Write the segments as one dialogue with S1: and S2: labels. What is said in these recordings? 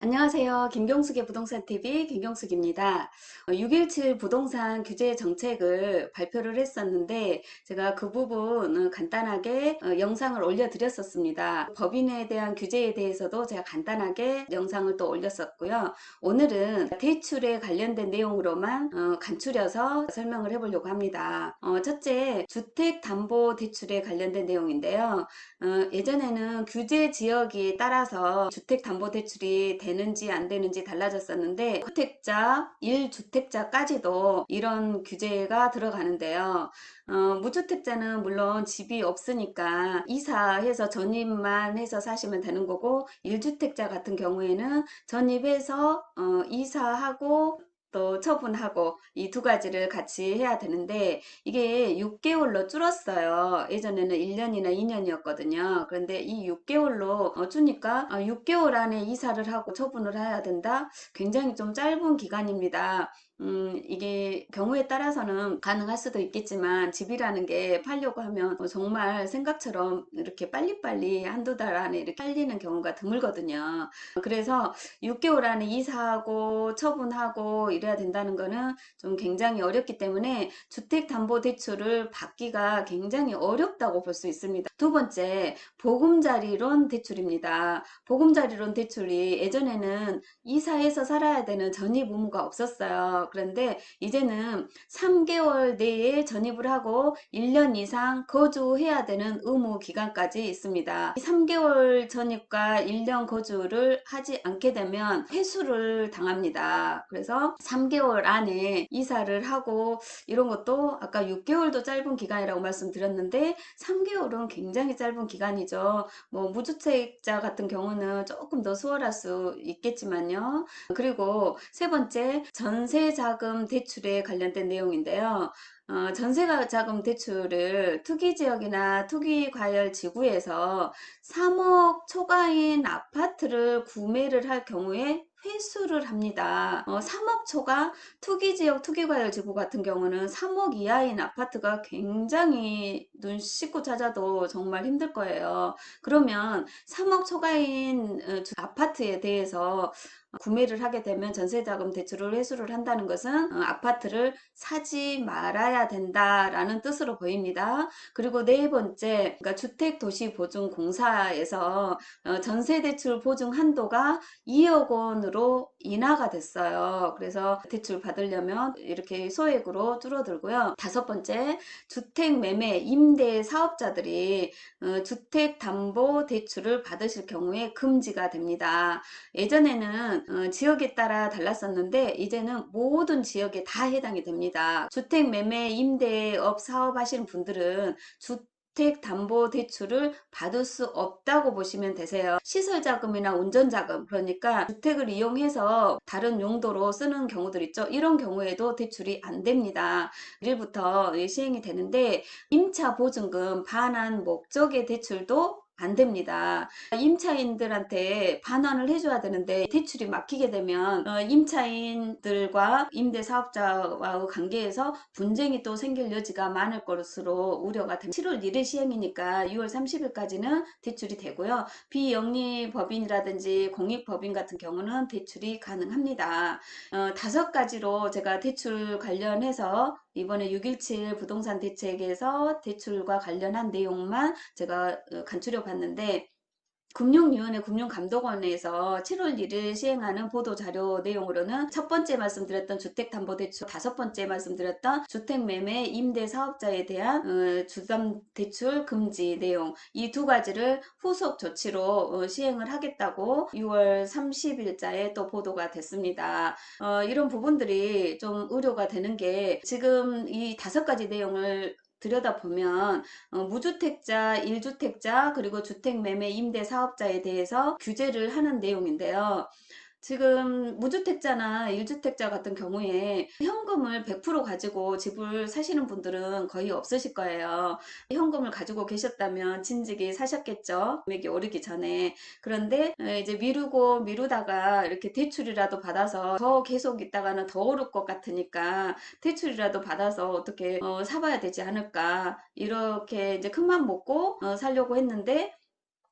S1: 안녕하세요. 김경숙의 부동산 TV 김경숙입니다. 6.17 부동산 규제 정책을 발표를 했었는데 제가 그 부분을 간단하게 영상을 올려드렸었습니다. 법인에 대한 규제에 대해서도 제가 간단하게 영상을 또 올렸었고요. 오늘은 대출에 관련된 내용으로만 간추려서 설명을 해보려고 합니다. 첫째, 주택담보대출에 관련된 내용인데요. 예전에는 규제 지역에 따라서 주택담보대출이 되는지 안 되는지 달라졌었는데 주택자, 1주택자까지도 이런 규제가 들어가는데요. 무주택자는 물론 집이 없으니까 이사해서 전입만 해서 사시면 되는 거고 1주택자 같은 경우에는 전입해서 이사하고 또 처분하고 이 두 가지를 같이 해야 되는데 이게 6개월로 줄었어요. 예전에는 1년이나 2년이었거든요. 그런데 이 6개월로 주니까 6개월 안에 이사를 하고 처분을 해야 된다? 굉장히 좀 짧은 기간입니다. 이게 경우에 따라서는 가능할 수도 있겠지만 집이라는 게 팔려고 하면 정말 생각처럼 이렇게 빨리빨리 한두 달 안에 이렇게 팔리는 경우가 드물거든요. 그래서 6개월 안에 이사하고 처분하고 이래야 된다는 거는 좀 굉장히 어렵기 때문에 주택담보대출을 받기가 굉장히 어렵다고 볼 수 있습니다. 두 번째, 보금자리론 대출입니다. 보금자리론 대출이 예전에는 이사해서 살아야 되는 전입 의무가 없었어요. 그런데 이제는 3개월 내에 전입을 하고 1년 이상 거주해야 되는 의무 기간까지 있습니다. 3개월 전입과 1년 거주를 하지 않게 되면 회수를 당합니다. 그래서 3개월 안에 이사를 하고 이런 것도 아까 6개월도 짧은 기간이라고 말씀드렸는데 3개월은 굉장히 짧은 기간이죠. 뭐 무주택자 같은 경우는 조금 더 수월할 수 있겠지만요. 그리고 세 번째, 전세자금 대출에 관련된 내용인데요. 전세자금 대출을 투기지역이나 투기과열 지구에서 3억 초과인 아파트를 구매를 할 경우에 회수를 합니다. 3억 초과 투기지역 투기과열 지구 같은 경우는 3억 이하인 아파트가 굉장히 눈 씻고 찾아도 정말 힘들 거예요. 그러면 3억 초과인 아파트에 대해서 구매를 하게 되면 전세자금 대출을 회수를 한다는 것은 아파트를 사지 말아야 된다라는 뜻으로 보입니다. 그리고 네 번째, 그러니까 주택도시보증공사에서 전세대출 보증 한도가 2억 원으로 인하가 됐어요. 그래서 대출 받으려면 이렇게 소액으로 줄어들고요. 다섯 번째, 주택매매 임대 사업자들이 주택담보대출을 받으실 경우에 금지가 됩니다. 예전에는 지역에 따라 달랐었는데 이제는 모든 지역에 다 해당이 됩니다. 주택 매매 임대업 사업하시는 분들은 주택담보대출을 받을 수 없다고 보시면 되세요. 시설자금이나 운전자금, 그러니까 주택을 이용해서 다른 용도로 쓰는 경우들 있죠. 이런 경우에도 대출이 안 됩니다. 1일부터 시행이 되는데 임차 보증금 반환 목적의 대출도 안 됩니다. 임차인들한테 반환을 해줘야 되는데 대출이 막히게 되면 임차인들과 임대사업자와의 관계에서 분쟁이 또 생길 여지가 많을 것으로 우려가 됩니다. 7월 1일 시행이니까 6월 30일까지는 대출이 되고요. 비영리법인이라든지 공익법인 같은 경우는 대출이 가능합니다. 5가지로 제가 대출 관련해서 이번에 6.17 부동산 대책에서 대출과 관련한 내용만 제가 간추려 봤는데 금융위원회 금융감독원에서 7월 1일 시행하는 보도자료 내용으로는 첫 번째 말씀드렸던 주택담보대출, 다섯 번째 말씀드렸던 주택매매 임대사업자에 대한 주담대출 금지 내용, 이 두 가지를 후속 조치로 시행을 하겠다고 6월 30일자에 또 보도가 됐습니다. 이런 부분들이 좀 우려가 되는 게 지금 이 5가지 내용을 들여다보면 무주택자, 1주택자, 그리고 주택매매 임대사업자에 대해서 규제를 하는 내용인데요. 지금 무주택자나 1주택자 같은 경우에 현금을 100% 가지고 집을 사시는 분들은 거의 없으실 거예요. 현금을 가지고 계셨다면 진즉에 사셨겠죠. 금액이 오르기 전에. 그런데 이제 미루고 미루다가 이렇게 대출이라도 받아서 더 계속 있다가는 더 오를 것 같으니까 대출이라도 받아서 어떻게 사봐야 되지 않을까. 이렇게 이제 큰맘 먹고 살려고 했는데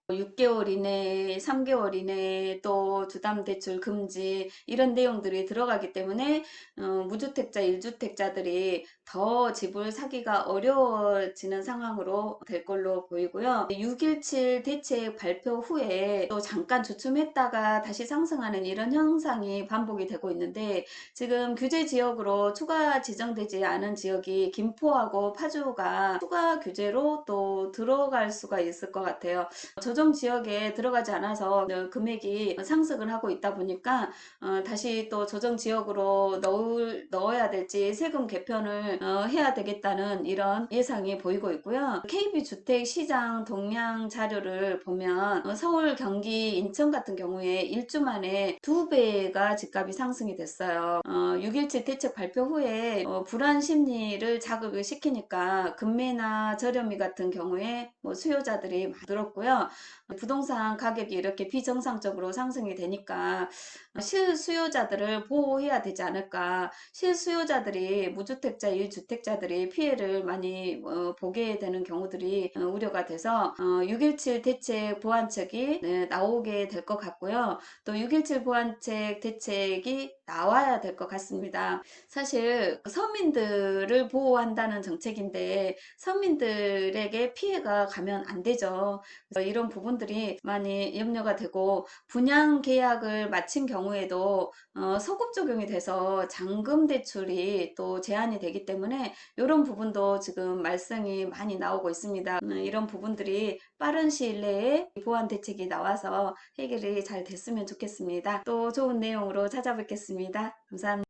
S1: 6개월 이내, 3개월 이내, 또 주담대출 금지 이런 내용들이 들어가기 때문에 무주택자, 1주택자들이 더 집을 사기가 어려워지는 상황으로 될 걸로 보이고요. 6.17 대책 발표 후에 또 잠깐 주춤했다가 다시 상승하는 이런 현상이 반복이 되고 있는데, 지금 규제 지역으로 추가 지정되지 않은 지역이 김포하고 파주가 추가 규제로 또 들어갈 수가 있을 것 같아요. 조정 지역에 들어가지 않아서 금액이 상승을 하고 있다 보니까 다시 또 조정 지역으로 넣어야 될지 세금 개편을 해야 되겠다는 이런 예상이 보이고 있고요. KB주택 시장 동향 자료를 보면 서울, 경기, 인천 같은 경우에 1주 만에 2배가 집값이 상승이 됐어요. 6.17 대책 발표 후에 불안 심리를 자극을 시키니까 금매나 저렴이 같은 경우에 뭐 수요자들이 많이 늘었고요. 부동산 가격이 이렇게 비정상적으로 상승이 되니까 실수요자들을 보호해야 되지 않을까. 실수요자들이 무주택자, 1주택자들이 피해를 많이 보게 되는 경우들이 우려가 돼서 6.17 대책 보완책이 나오게 될 것 같고요. 또 6.17 보완책 대책이 나와야 될 것 같습니다. 사실 서민들을 보호한다는 정책인데 서민들에게 피해가 가면 안 되죠. 그래서 이런 부분들이 많이 염려가 되고, 분양 계약을 마친 경우에도 소급 적용이 돼서 잔금 대출이 또 제한이 되기 때문에 이런 부분도 지금 말썽이 많이 나오고 있습니다. 이런 부분들이 빠른 시일 내에 보완 대책이 나와서 해결이 잘 됐으면 좋겠습니다. 또 좋은 내용으로 찾아뵙겠습니다. 감사합니다.